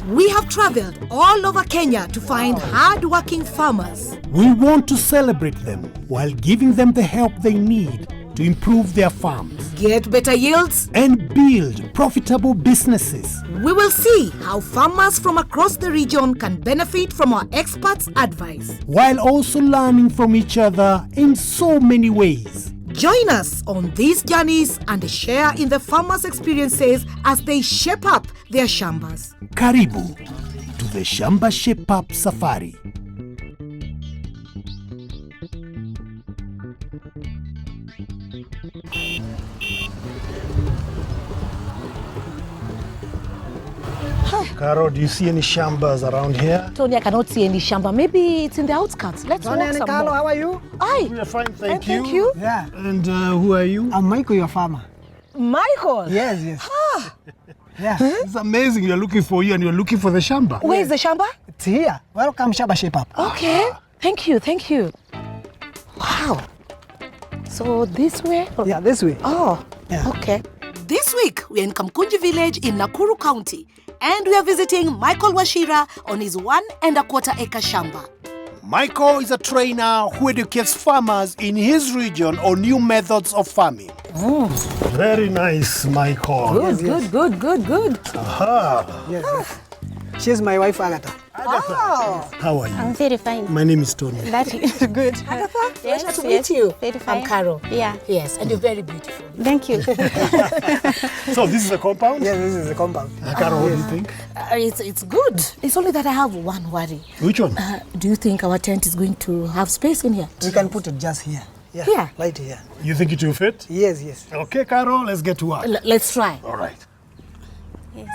We have traveled all over Kenya to find hard-working farmers. We want to celebrate them while giving them the help they need to improve their farms, Get better yields. and build profitable businesses. We will see how farmers from across the region can benefit from our experts' advice. While also learning from each other in so many ways. Join us on these journeys and share in the farmers' experiences as they shape up their shambas. Karibu to the Shamba Shape Up Safari. Caro, do you see any shambas around here? Tony, I cannot see any shamba. Maybe it's in the outskirts. Let's Tony walk and some Carlo, more. how are you? Hi. We are fine, thank you. Thank you. Yeah. And who are you? I'm Michael, your farmer. Michael. Yes, yes. Yeah. It's amazing. You're looking for you and you're looking for the shamba. Where is the shamba? It's here. Welcome, Shamba Shape Up. Okay. Thank you. Thank you. Wow. So this way? Yeah, this way. Oh. Yeah. Okay. This week, we're in Kamukunji Village in Nakuru County, and we are visiting Michael Wachira on his 1.25 acre shamba. Michael is a trainer who educates farmers in his region on new methods of farming. Very nice, Michael. Good, yes. good. Aha. Yes, yes. She's my wife, Agatha. Oh. How are you? I'm very fine. My name is Tony. That is good. Agatha, Yes, pleasure to yes, meet you. very I'm fine. Carol. Yeah. Yes, and you're very beautiful. Thank you. So this is a compound? Yes, this is the compound. Caro, what do you think? It's good. It's only that I have one worry. Which one? Do you think our tent is going to have space in here? We can put it just here. Yeah. Here? Right here. You think it will fit? Yes, yes. Okay, Caro, let's get to work. Let's try. All right. Yes.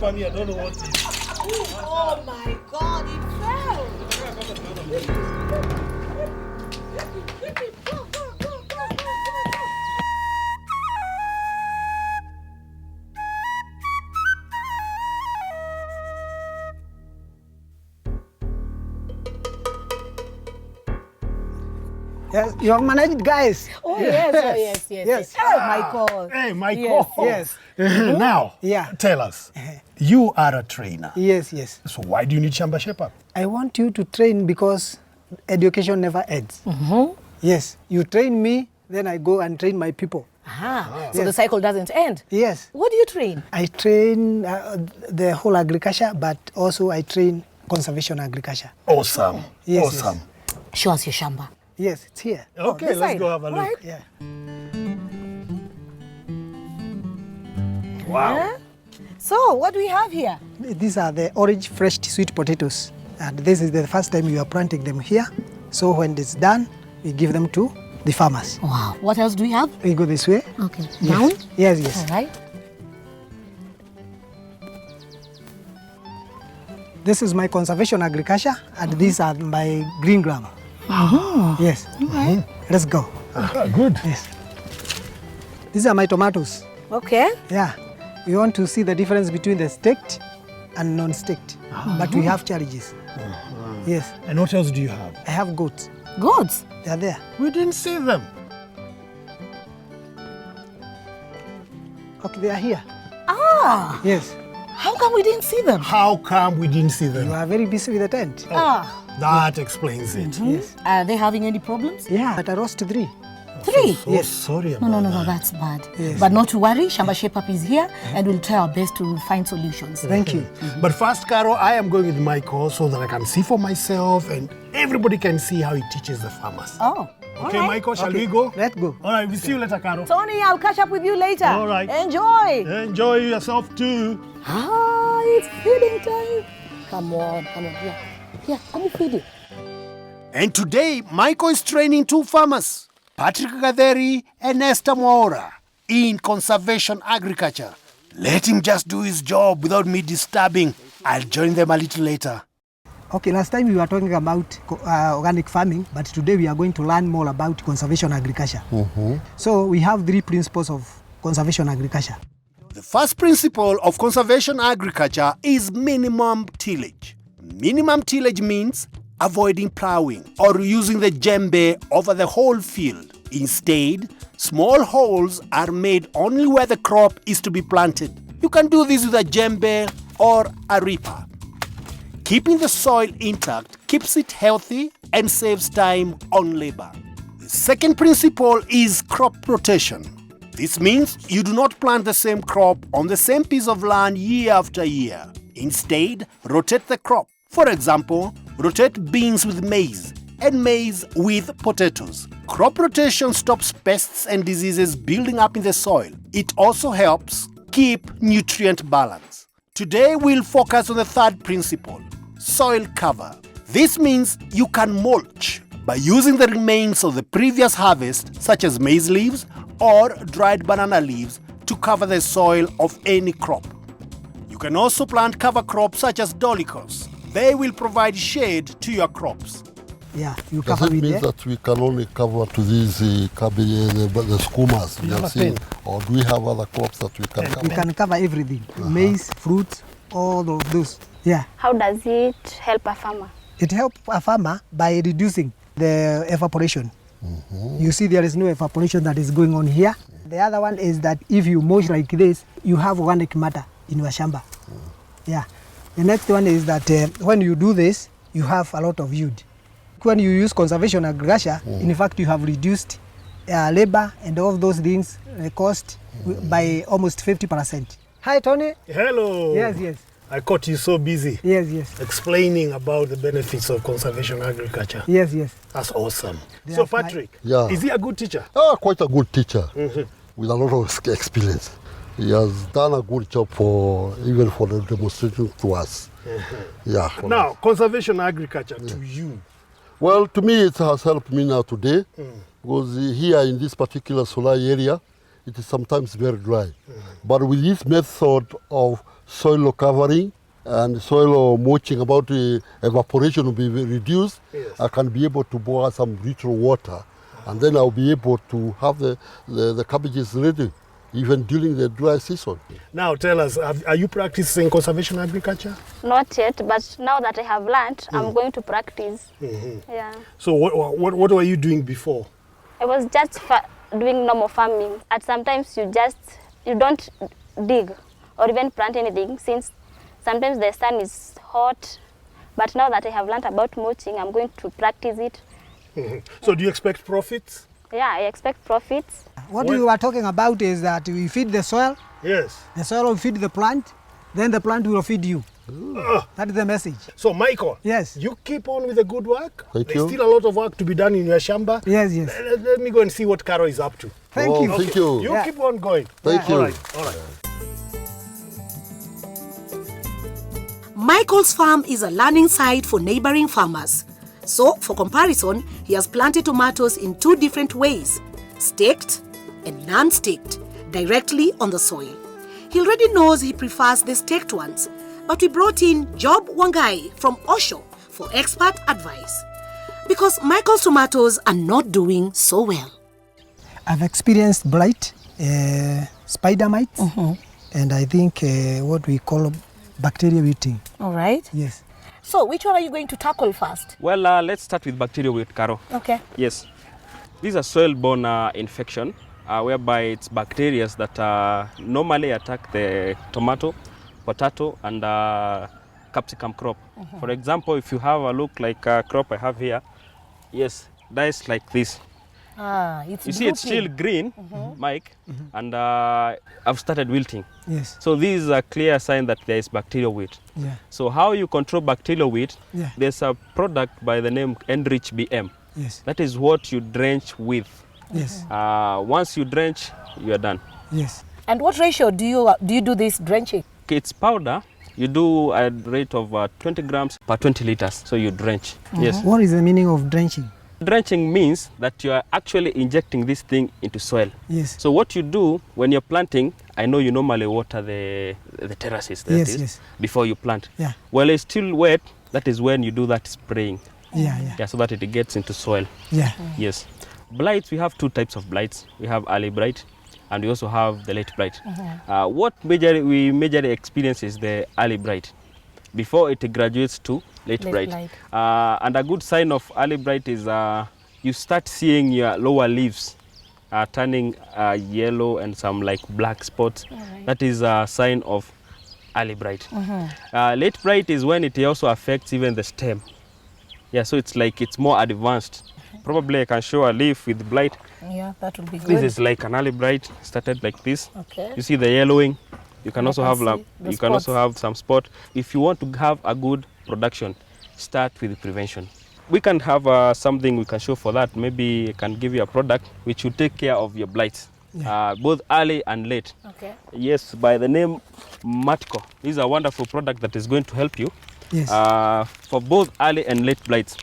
Funny, I don't know what it is. Oh my God, it fell! Yes, you have managed, guys. Oh yes. Yes. Oh, Michael. Hey, Michael. Yes. Now, Yeah. tell us. You are a trainer. Yes, yes. So why do you need Shamba Shape Up? I want you to train because education never ends. Yes. You train me, then I go and train my people. So the cycle doesn't end. Yes. What do you train? I train the whole agriculture, but also I train conservation agriculture. Awesome. Yes, Awesome. Show us your shamba. Yes, it's here. Okay, this let's side. go have a look. Right. Yeah. Wow. So what do we have here? These are the orange fresh sweet potatoes. And this is the first time you are planting them here. So when it's done, we give them to the farmers. Wow. What else do we have? We go this way. Okay. Yes. Down? Yes, yes. All right. This is my conservation agriculture, and these are my green gram. Yes. Let's go. Good. Yes. These are my tomatoes. Okay. Yeah. We want to see the difference between the staked and non-staked. But we have challenges. Yes. And what else do you have? I have goats. Goats. They are there. We didn't see them. Okay, they are here. Ah. Yes. How come we didn't see them? How come we didn't see You them? are very busy with the tent. That explains it. Yes. Are they having any problems? Yeah, but I lost 3. 3. So Yes. sorry about No, that's bad. Yes. But not to worry, Shamba Shape Up is here and we'll try our best to find solutions. Thank you. But first, Caro, I am going with Michael so that I can see for myself and everybody can see how he teaches the farmers. Oh. Okay, Michael, shall we go? Let's go. All right, we'll see you later, Caro. Tony, I'll catch up with you later. All right. Enjoy. Enjoy yourself too. It's feeding time. Come on. Here, come feed it. And today, Michael is training 2 farmers, Patrick Gatheri and Esther Mwaura, in conservation agriculture. Let him just do his job without me disturbing. I'll join them a little later. Okay, last time we were talking about organic farming, but today we are going to learn more about conservation agriculture. So we have 3 principles of conservation agriculture. The first principle of conservation agriculture is minimum tillage. Minimum tillage means avoiding plowing or using the djembe over the whole field. Instead, small holes are made only where the crop is to be planted. You can do this with a djembe or a reaper. Keeping the soil intact keeps it healthy and saves time on labor. The second principle is crop rotation. This means you do not plant the same crop on the same piece of land year after year. Instead, rotate the crop. For example, rotate beans with maize and maize with potatoes. Crop rotation stops pests and diseases building up in the soil. It also helps keep nutrient balance. Today we'll focus on the third principle, soil cover. This means you can mulch by using the remains of the previous harvest, such as maize leaves or dried banana leaves, to cover the soil of any crop. You can also plant cover crops such as dolichos. They will provide shade to your crops. Yeah, you Does cover it with mean there. that we can only cover to these cabbage, the skumas we have seen, or do we have other crops that we can You cover? can cover everything. Maize, fruits, all of those. Yeah. How does it help a farmer? It helps a farmer by reducing the evaporation. You see there is no evaporation that is going on here. The other one is that if you mulch like this, you have organic matter in your shamba. Yeah. The next one is that when you do this, you have a lot of yield. When you use conservation agriculture, in fact, you have reduced labor and all those things, cost by almost 50%. Hi, Tony. Hello. Yes, yes. I caught you so busy Yes, yes. explaining about the benefits of conservation agriculture. Yes, yes. That's awesome. They So are fine. Patrick, Yeah. is he a good teacher? Quite a good teacher with a lot of experience. He has done a good job even for the demonstration to us. Yeah. Now, conservation agriculture to you. Well, to me, it has helped me now today because here in this particular solar area, it is sometimes very dry. But with this method of soil covering and soil mulching, about evaporation will be reduced, Yes. I can be able to pour some little water, and then I'll be able to have the cabbages ready, even during the dry season. Now tell us, are you practicing conservation agriculture? Not yet, but now that I have learned, I'm going to practice. Yeah. So what were you doing before? I was just doing normal farming. At sometimes you don't dig or even plant anything, since sometimes the sun is hot. But now that I have learned about mulching, I'm going to practice it. So do you expect profits? Yeah, I expect profits. What we were talking about is that we feed the soil, Yes. the soil will feed the plant, then the plant will feed you. That is the message. So Michael, Yes. you keep on with the good work. Thank There's you. still a lot of work to be done in your shamba. Yes, yes. Let me go and see what Carol is up to. Thank Oh, you. thank you. You Yeah. keep on going. Thank you. All right, all right. Michael's farm is a learning site for neighboring farmers. So, for comparison, he has planted tomatoes in two different ways, staked and non-staked, directly on the soil. He already knows he prefers the staked ones, but we brought in Job Wangai from Osho for expert advice, because Michael's tomatoes are not doing so well. I've experienced blight, spider mites, and I think what we call bacteria eating. All right. Yes. So which one are you going to tackle first? Well, let's start with bacterial wilt, Caro. Okay. Yes. This is a soil-borne infection whereby it's bacteria that normally attack the tomato, potato, and capsicum crop. For example, if you have a look like a crop I have here, yes, that is like this. It's You see, it's still green, Mike, and I've started wilting. Yes. So this is a clear sign that there is bacterial wilt. Yeah. So how you control bacterial wilt? Yeah. There's a product by the name Enrich BM. Yes. That is what you drench with. Yes. Once you drench, you are done. Yes. And what ratio do you do this drenching? It's powder. You do a rate of 20 grams per 20 liters. So you drench. Yes. What is the meaning of drenching? Drenching means that you are actually injecting this thing into soil. Yes. So what you do when you're planting, I know you normally water the terraces Yes, yes. before you plant. Yeah. Well, it's still wet. That is when you do that spraying. Yeah, yeah. Yeah, so that it gets into soil. Yeah. Yes. Blights, we have two types of blights. We have early blight and we also have the late blight. What we majorly experience is the early blight. before it graduates to late blight. And a good sign of early blight is you start seeing your lower leaves turning yellow and some like black spots. That is a sign of early blight. Late blight is when it also affects even the stem. Yeah, so it's like it's more advanced. Probably I can show a leaf with blight. Yeah, that would be good. This is like an early blight, started like this. Okay. You see the yellowing. You can also have spots. some spot. If you want to have a good production, start with prevention. We can have something we can show for that. Maybe I can give you a product which will take care of your blights, both early and late. Okay. Yes, by the name Matco. This is a wonderful product that is going to help you for both early and late blights.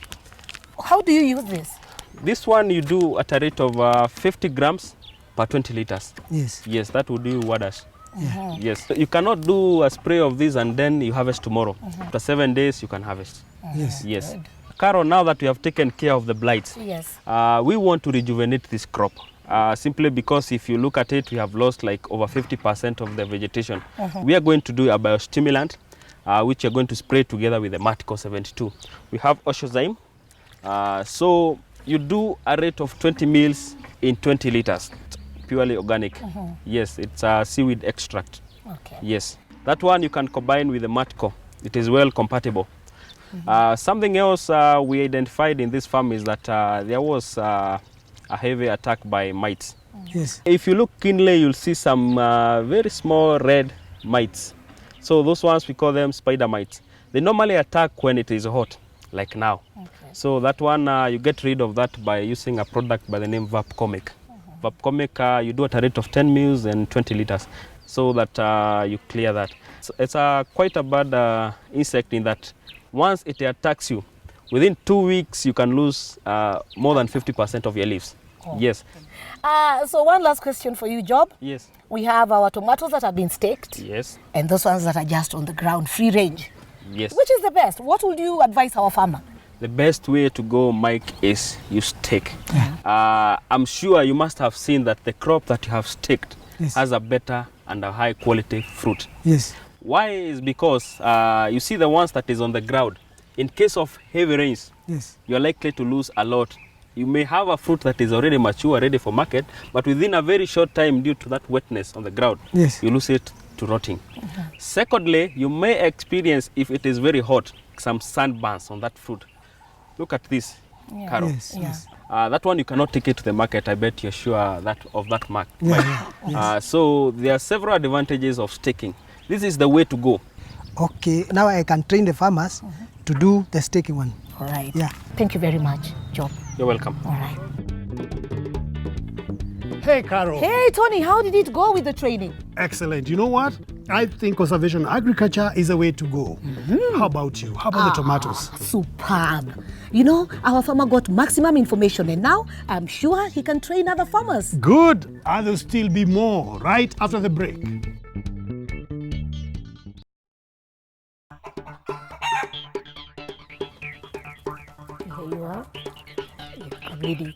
How do you use this? This one you do at a rate of 50 grams per 20 liters. Yes. Yes, that will do wonders. Yes, so you cannot do a spray of this and then you harvest tomorrow. After 7 days you can harvest. Yes. Yes. Carol, now that we have taken care of the blights, we want to rejuvenate this crop. Simply because if you look at it, we have lost like over 50% of the vegetation. We are going to do a biostimulant, which we are going to spray together with the Matco 72. We have Oshozyme. So you do a rate of 20 mils in 20 liters, purely organic. Yes, it's a seaweed extract. Okay. Yes, that one you can combine with the Matco. It is well compatible. Something else we identified in this farm is that there was a heavy attack by mites. Yes. If you look keenly, you'll see some very small red mites. So those ones, we call them spider mites. They normally attack when it is hot, like now. Okay. So that one, you get rid of that by using a product by the name Vapcomic. Vapcomic, you do at a rate of 10 mils and 20 liters, so that you clear that. So it's quite a bad insect in that once it attacks you, within 2 weeks you can lose more than 50% of your leaves. Yes. So one last question for you, Job. Yes. We have our tomatoes that have been staked. Yes. And those ones that are just on the ground, free range. Yes. Which is the best? What would you advise our farmer? The best way to go, Mike, is you stake. I'm sure you must have seen that the crop that you have staked has a better and a high quality fruit. Yes. Why is because you see the ones that is on the ground. In case of heavy rains, you're likely to lose a lot. You may have a fruit that is already mature, ready for market, but within a very short time, due to that wetness on the ground, you lose it to rotting. Secondly, you may experience, if it is very hot, some sunburns on that fruit. Look at this, Carol. Yes. That one you cannot take it to the market. I bet you're sure that of that mark. So there are several advantages of staking. This is the way to go. Okay, now I can train the farmers to do the staking one. All right. Yeah. Thank you very much, Job. You're welcome. All right. Hey, Carol. Hey, Tony, how did it go with the training? Excellent. You know what? I think conservation agriculture is a way to go. How about you? How about the tomatoes? Superb. You know, our farmer got maximum information and now I'm sure he can train other farmers. Good. And there'll still be more right after the break. Here you are. I'm ready.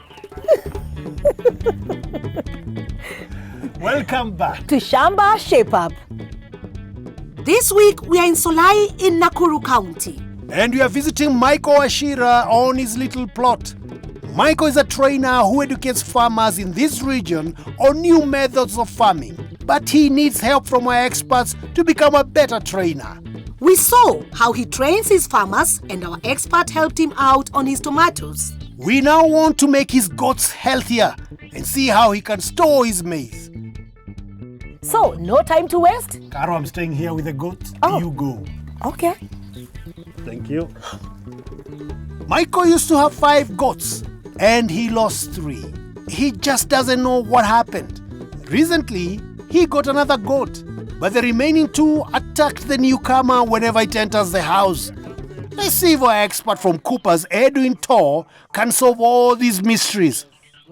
Welcome back to Shamba Shape Up. This week we are in Solai in Nakuru County. And we are visiting Michael Wachira on his little plot. Michael is a trainer who educates farmers in this region on new methods of farming. But he needs help from our experts to become a better trainer. We saw how he trains his farmers and our expert helped him out on his tomatoes. We now want to make his goats healthier and see how he can store his maize. So, no time to waste? Caro, I'm staying here with the goats. You go. Okay. Thank you. Michael used to have 5 goats and he lost 3. He just doesn't know what happened. Recently, he got another goat, but the remaining 2 attacked the newcomer whenever it enters the house. Let's see if our expert from Cooper's, Edwin Tor, can solve all these mysteries.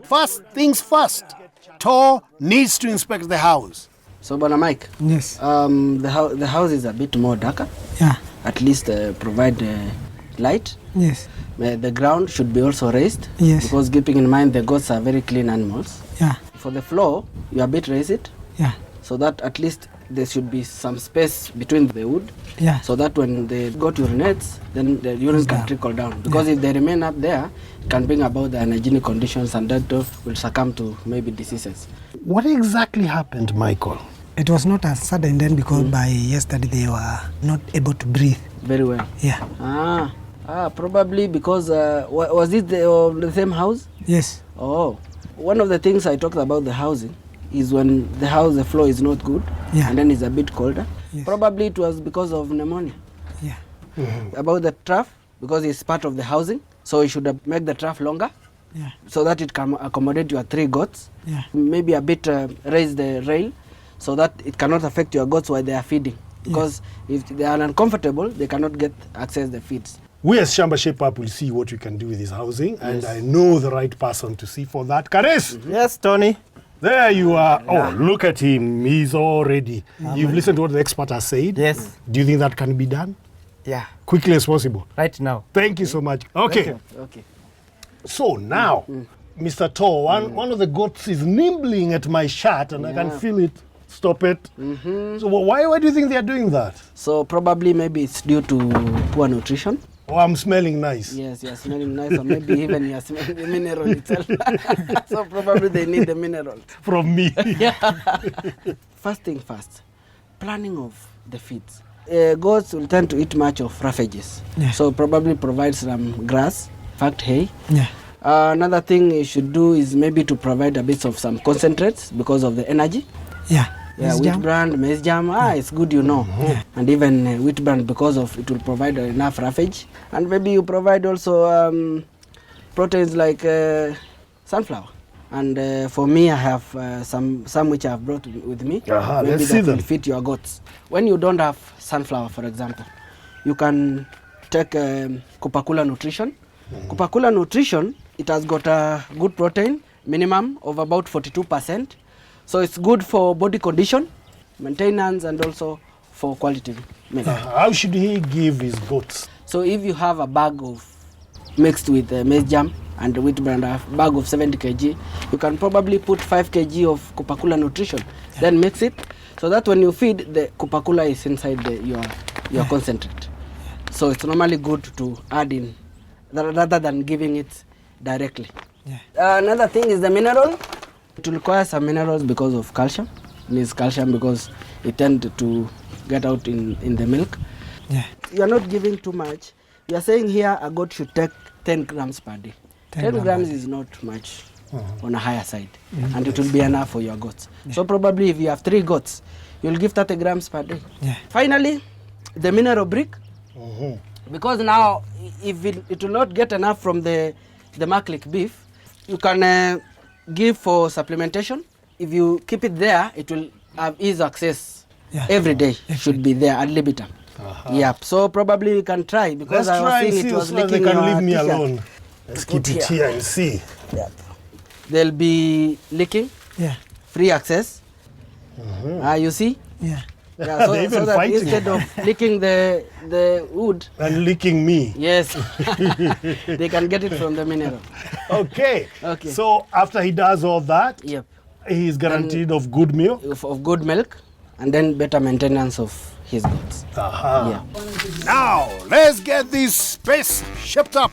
First things first, Tor needs to inspect the house. So, Bwana Mike, yes. The house is a bit more darker. Yeah. At least provide light. Yes. The ground should be also raised. Yes. Because keeping in mind the goats are very clean animals. Yeah. For the floor, you a bit raise it. Yeah. So that at least there should be some space between the wood, Yeah. so that when the goat urinates, then the urine can trickle down. Because if they remain up there, it can bring about the unhygienic conditions, and that will succumb to maybe diseases. What exactly happened, Michael? It was not a sudden then because by yesterday they were not able to breathe. Very well. Yeah. Probably because was it the same house? Yes. Oh, one of the things I talked about the housing is when the floor is not good, Yeah. and then it's a bit colder. Yes. Probably it was because of pneumonia. Yeah. About the trough, because it's part of the housing, so you should make the trough longer, Yeah. so that it can accommodate your 3 goats. Yeah. Maybe a bit raise the rail, so that it cannot affect your goats while they are feeding. Because if they are uncomfortable, they cannot get access the feeds. We as Shamba Shape Up will see what we can do with this housing, and I know the right person to see for that. Kares! Yes, Tony. There you are. Oh, look at him. He's all ready. You've listened to what the expert has said? Yes. Do you think that can be done? Yeah. Quickly as possible. Right now. Thank you so much. Okay. Okay. So now, Mr. Tor, one of the goats is nibbling at my shirt, and I can feel it. Stop it. So why do you think they are doing that? So probably maybe it's due to poor nutrition. Oh, I'm smelling nice. Yes, you're smelling nice, or maybe even you're smelling the mineral itself. So probably they need the mineral. From me. First thing first, planning of the feeds. Goats will tend to eat much of roughages. Yeah. So probably provide some grass, in fact hay. Yeah. Another thing you should do is maybe to provide a bit of some concentrates because of the energy. Yeah. Yeah, Maize wheat jam. bran, maize jam, it's good, you know. And even wheat bran, because of it will provide enough roughage. And maybe you provide also proteins like sunflower. And for me, I have some which I have brought with me. Maybe let's see that will them. fit your goats. When you don't have sunflower, for example, you can take Kupakula nutrition. Kupakula nutrition, it has got a good protein, minimum of about 42%. So it's good for body condition, maintenance, and also for quality milk. How should he give his goats? So if you have a bag of mixed with maize jam and wheat bran, a bag of 70 kg, you can probably put 5 kg of Kupakula nutrition, then mix it, so that when you feed, the Kupakula is inside your concentrate. So it's normally good to add in rather than giving it directly. Another thing is the mineral. It will require some minerals because of calcium. It needs calcium because it tends to get out in the milk. Yeah. You are not giving too much. You are saying here a goat should take 10 grams per day. 10 grams is not much on a higher side, and it will be enough for your goats. So probably if you have 3 goats, you will give 30 grams per day. Yeah. Finally, the mineral brick, because now if it will not get enough from the Maklik beef, you can give for supplementation. If you keep it there, it will have easy access. Every day should be there ad libitum. Yep. So probably you can try, because Let's I try was and seeing see it was so that they leaking can your leave me t-shirt. alone. Let's keep it here and see. Yep. They'll be leaking. Yeah. Free access. You see? Yeah. Yeah, They're even so that fighting. instead of licking the wood, And licking me. yes, they can get it from the mineral. Okay. Okay. So after he does all that, Yep. he's guaranteed of good milk. Of good milk, and then better maintenance of his goats. Yeah. Now, let's get this space shipped up.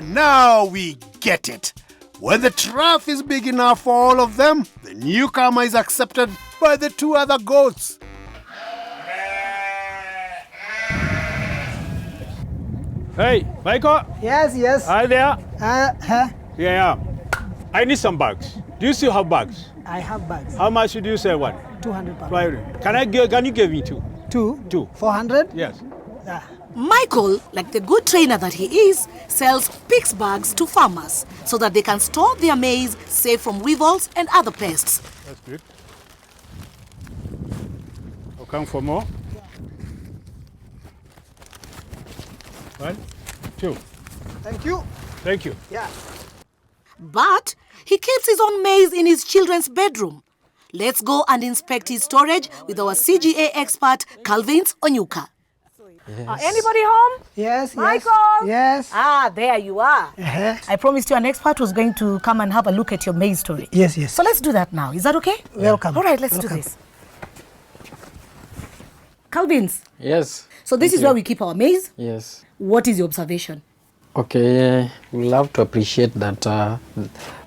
Now we get it. When the trough is big enough for all of them, the newcomer is accepted by the 2 other goats. Hey, Michael. Yes. Hi there. Huh? Yeah. I need some bags. Do you still have bags? I have bags. How much do you sell one? 200 per bag. Can you give me 2? 2? 400? Yes. Yeah. Michael, like the good trainer that he is, sells pigs bags to farmers so that they can store their maize safe from weevils and other pests. That's good. I'll come for more. 1, 2. Thank you. Thank you. Yeah. But he keeps his own maize in his children's bedroom. Let's go and inspect his storage with our CGA expert, Calvins Onyuka. Anybody home? Yes, Michael? yes. Ah, there you are. Uh-huh. I promised you an expert was going to come and have a look at your maize story. Yes, yes. So let's do that now. Is that okay? Welcome. All right, let's do Welcome. this. Calvins, Yes. so this is where we keep our maize. Yes. What is your observation? Okay, we love to appreciate that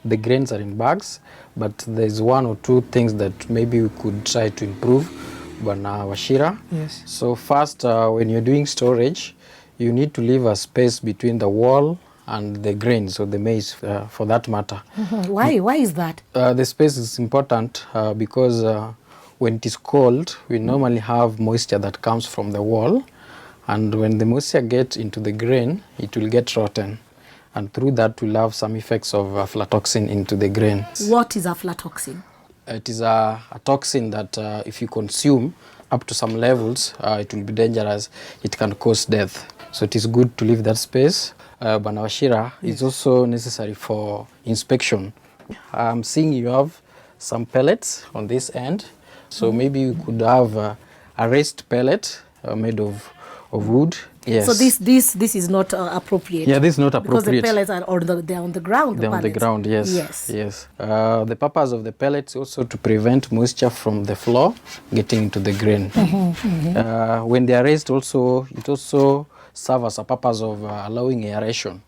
the grains are in bags, but there's one or two things that maybe we could try to improve. Bwana Wachira. Yes. So first, when you're doing storage, you need to leave a space between the wall and the grains or the maize, for that matter. Why? Why is that? The space is important because when it is cold, we normally have moisture that comes from the wall, and when the moisture gets into the grain, it will get rotten, and through that we'll have some effects of aflatoxin into the grain. What is aflatoxin? It is a toxin that if you consume up to some levels, it will be dangerous. It can cause death. So it is good to leave that space. Bwana Wachira, is also necessary for inspection. I'm seeing you have some pellets on this end. So maybe you could have a raised pellet made of wood. Yes. So this is not appropriate. Yeah, this is not appropriate. Because the pellets are they're on the ground. They're on the ground, yes. Yes. The purpose of the pellets also to prevent moisture from the floor getting into the grain. When they are raised also, it also serves as a purpose of allowing aeration,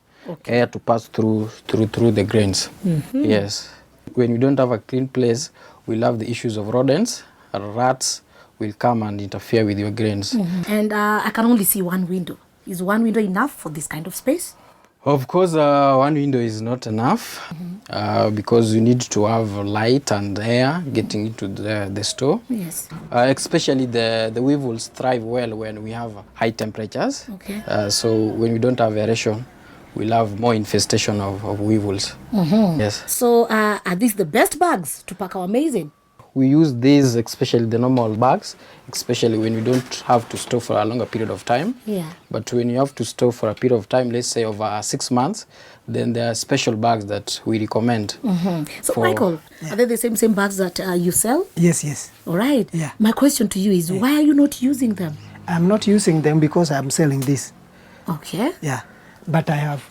air to pass through the grains. Yes. When we don't have a clean place, we'll have the issues of rodents, rats, will come and interfere with your grains. And I can only see one window. Is one window enough for this kind of space? Of course, one window is not enough because you need to have light and air getting into the store. Yes. Especially the weevils thrive well when we have high temperatures. Okay. So when we don't have aeration, we'll have more infestation of weevils. Yes. So are these the best bags to pack our maize in? We use these, especially the normal bags, especially when we don't have to store for a longer period of time. Yeah. But when you have to store for a period of time, let's say over 6 months, then there are special bags that we recommend. So Michael, are they the same bags that you sell? Yes, yes. All right. Yeah. My question to you is, why are you not using them? I'm not using them because I'm selling this. Okay. Yeah. But I have,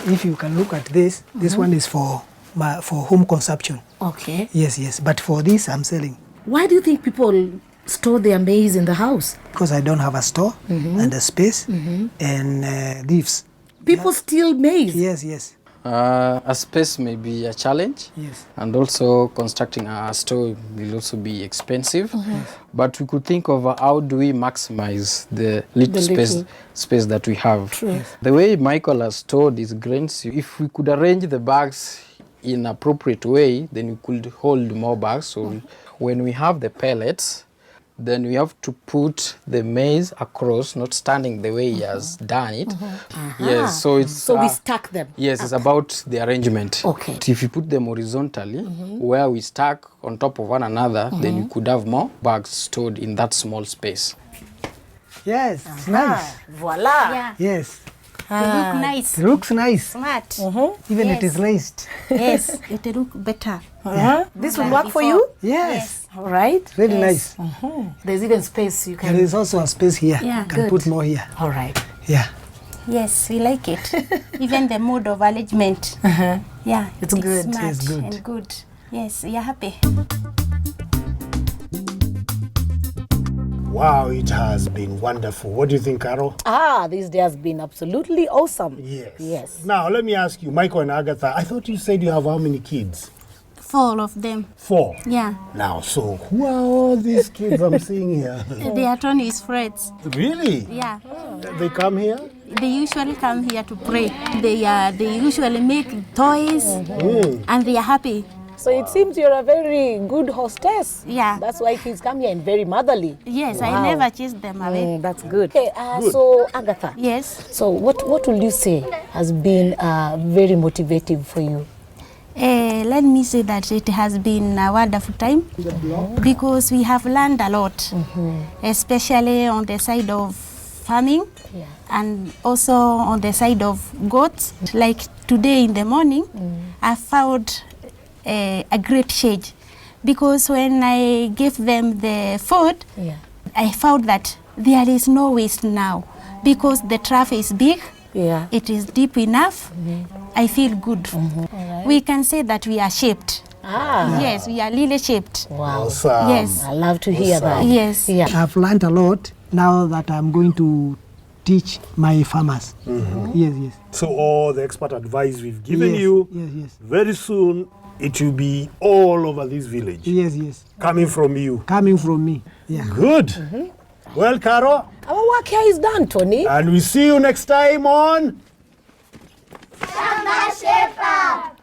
if you can look at this, this one is for home consumption. Okay. Yes, yes. But for this, I'm selling. Why do you think people store their maize in the house? Because I don't have a store and a space and leaves. People steal maize? Yes, yes. A space may be a challenge. Yes. And also constructing a store will also be expensive. But we could think of how do we maximize the little space that we have. True. The way Michael has stored his grains, if we could arrange the bags in appropriate way, then we could hold more bags. So when we have the pellets, then we have to put the maize across, not standing the way he has done it. Yes, so it's So we stack them. yes, it's about the arrangement. Okay. If you put them horizontally, where we stack on top of one another, then you could have more bags stored in that small space. Yes, it's nice. Voila. Yeah, Yes. they look nice, It looks nice. smart. Even Yes. it is laced. Yes, it look better. This will work for you? Yes. All right. Very nice. There's even space you can... There is also a space here. Yeah, You can good. put more here. All right. Yeah. Yes, we like it. Even the mode of arrangement. Yeah, It's good. Smart It's good. and good. Yes, we are happy. Wow, it has been wonderful. What do you think, Carol? This day has been absolutely awesome. Yes. Yes. Now, let me ask you, Michael and Agatha, I thought you said you have how many kids? 4 of them. 4. Yeah, Now, so who are all these kids I'm seeing here? they are Tony's friends. Really? Yeah, They come here? they usually come here to pray. They usually make toys and they are happy. So it seems you're a very good hostess. Yeah. That's why kids come here and very motherly. Yes, Wow. I never chase them away. That's good. Okay, so Agatha. Yes. So what will you say has been very motivating for you? Let me say that it has been a wonderful time because we have learned a lot, especially on the side of farming and also on the side of goats. Like today in the morning, I found a great shade because when I give them the food, I found that there is no waste now because the trough is big, it is deep enough. I feel good. We can say that we are shaped. Yes, we are really shaped. Wow. Awesome. Yes. I love to hear that. Yes. Yeah. I've learned a lot now that I'm going to teach my farmers. Yes. So all the expert advice we've given you, Yes. very soon it will be all over this village. Yes. Coming from you. Coming from me. Yeah. Good. Well, Caro, Our work here is done, Tony. and we see you next time on Shamba Shepherd.